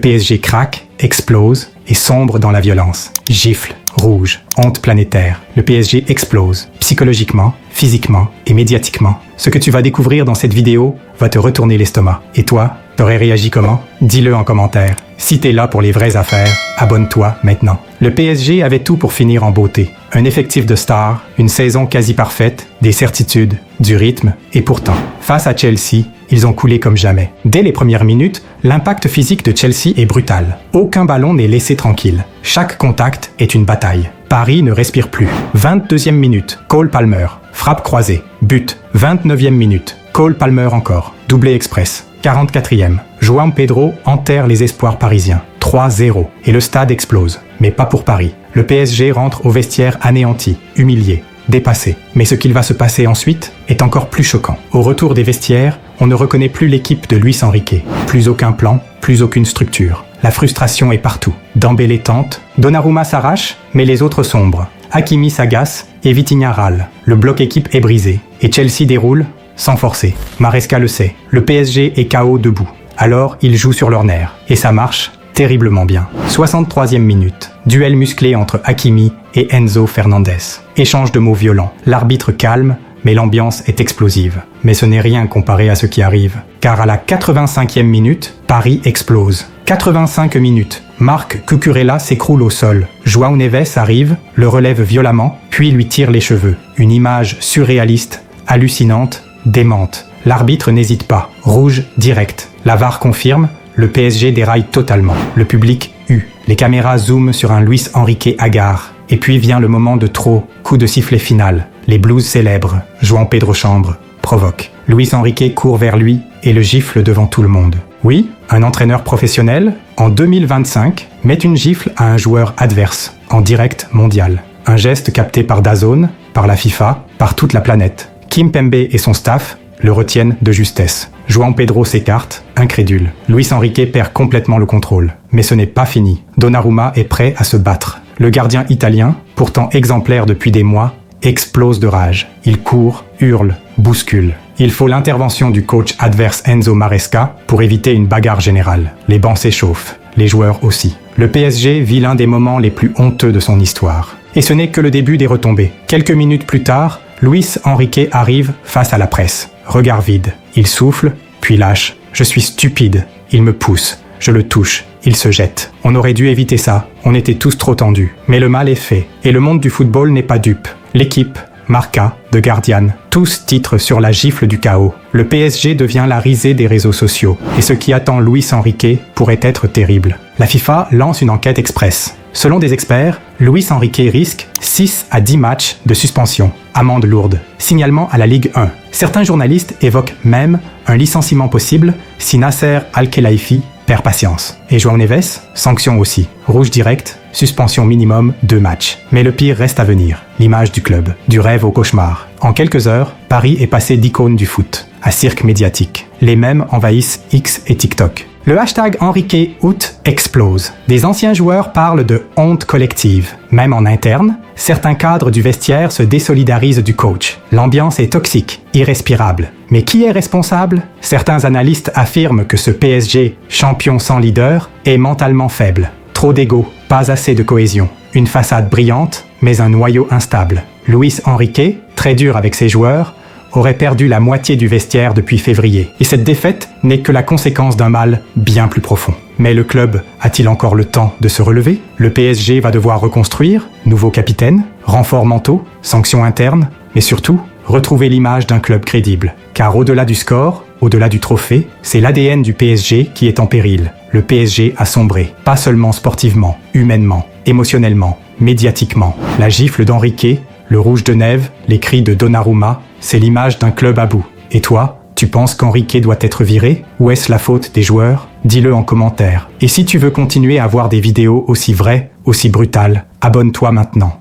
PSG craque, explose et sombre dans la violence. Gifle, rouge, honte planétaire. Le PSG explose, psychologiquement, physiquement et médiatiquement. Ce que tu vas découvrir dans cette vidéo va te retourner l'estomac. Et toi, t'aurais réagi comment? Dis-le en commentaire. Si t'es là pour les vraies affaires, abonne-toi maintenant. Le PSG avait tout pour finir en beauté. Un effectif de stars, une saison quasi parfaite, des certitudes, du rythme, et pourtant, face à Chelsea, ils ont coulé comme jamais. Dès les premières minutes, l'impact physique de Chelsea est brutal. Aucun ballon n'est laissé tranquille. Chaque contact est une bataille. Paris ne respire plus. 22e minute, Cole Palmer, frappe croisée, but. 29e minute, Cole Palmer encore, doublé express. 44e, João Pedro enterre les espoirs parisiens. 3-0, et le stade explose. Mais pas pour Paris. Le PSG rentre au vestiaire anéanti, humilié, dépassé. Mais ce qu'il va se passer ensuite est encore plus choquant. Au retour des vestiaires, on ne reconnaît plus l'équipe de Luis Enrique. Plus aucun plan, plus aucune structure. La frustration est partout. Dembélé tente, Donnarumma s'arrache, mais les autres sombrent. Hakimi s'agace et Vitinha râle. Le bloc équipe est brisé. Et Chelsea déroule sans forcer. Maresca le sait. Le PSG est KO debout. Alors, ils jouent sur leurs nerfs. Et ça marche terriblement bien. 63e minute. Duel musclé entre Hakimi et Enzo Fernandez. Échange de mots violents. L'arbitre calme, mais l'ambiance est explosive. Mais ce n'est rien comparé à ce qui arrive. Car à la 85e minute, Paris explose. 85 minutes. Marc Cucurella s'écroule au sol. João Neves arrive, le relève violemment, puis lui tire les cheveux. Une image surréaliste, hallucinante, démente. L'arbitre n'hésite pas. Rouge direct. La VAR confirme, le PSG déraille totalement. Le public hue. Les caméras zooment sur un Luis Enrique hagard. Et puis vient le moment de trop. Coup de sifflet final. Les Blues célèbrent. João Pedro chambre. Provoque. Luis Enrique court vers lui et le gifle devant tout le monde. Oui, un entraîneur professionnel, en 2025, met une gifle à un joueur adverse, en direct mondial. Un geste capté par DAZN, par la FIFA, par toute la planète. Kimpembe et son staff le retiennent de justesse. João Pedro s'écarte, incrédule. Luis Enrique perd complètement le contrôle. Mais ce n'est pas fini. Donnarumma est prêt à se battre. Le gardien italien, pourtant exemplaire depuis des mois, explose de rage. Il court, hurle, bouscule. Il faut l'intervention du coach adverse Enzo Maresca pour éviter une bagarre générale. Les bancs s'échauffent, les joueurs aussi. Le PSG vit l'un des moments les plus honteux de son histoire. Et ce n'est que le début des retombées. Quelques minutes plus tard, Luis Enrique arrive face à la presse. Regard vide. Il souffle, puis lâche. Je suis stupide. Il me pousse. Je le touche. Il se jette. On aurait dû éviter ça. On était tous trop tendus. Mais le mal est fait. Et le monde du football n'est pas dupe. L'équipe, Marca, The Guardian, tous titrent sur la gifle du chaos. Le PSG devient la risée des réseaux sociaux. Et ce qui attend Luis Enrique pourrait être terrible. La FIFA lance une enquête express. Selon des experts, Luis Enrique risque 6 à 10 matchs de suspension, amende lourde, signalement à la Ligue 1. Certains journalistes évoquent même un licenciement possible si Nasser Al-Khelaifi perd patience. Et João Neves, sanction aussi. Rouge direct, suspension minimum 2 matchs. Mais le pire reste à venir. L'image du club, du rêve au cauchemar. En quelques heures, Paris est passé d'icône du foot à cirque médiatique. Les mèmes envahissent X et TikTok. Le hashtag Enrique Out explose. Des anciens joueurs parlent de honte collective. Même en interne, certains cadres du vestiaire se désolidarisent du coach. L'ambiance est toxique, irrespirable. Mais qui est responsable? Certains analystes affirment que ce PSG, champion sans leader, est mentalement faible. Trop d'ego, pas assez de cohésion. Une façade brillante, mais un noyau instable. Luis Enrique, très dur avec ses joueurs, aurait perdu la moitié du vestiaire depuis février. Et cette défaite n'est que la conséquence d'un mal bien plus profond. Mais le club a-t-il encore le temps de se relever? Le PSG va devoir reconstruire, nouveau capitaine, renforts mentaux, sanctions internes, mais surtout, retrouver l'image d'un club crédible. Car au-delà du score, au-delà du trophée, c'est l'ADN du PSG qui est en péril. Le PSG a sombré, pas seulement sportivement, humainement, émotionnellement, médiatiquement. La gifle d'Enrique, le rouge de Neve, les cris de Donnarumma, c'est l'image d'un club à bout. Et toi, tu penses qu'Enrique doit être viré? Ou est-ce la faute des joueurs? Dis-le en commentaire. Et si tu veux continuer à voir des vidéos aussi vraies, aussi brutales, abonne-toi maintenant.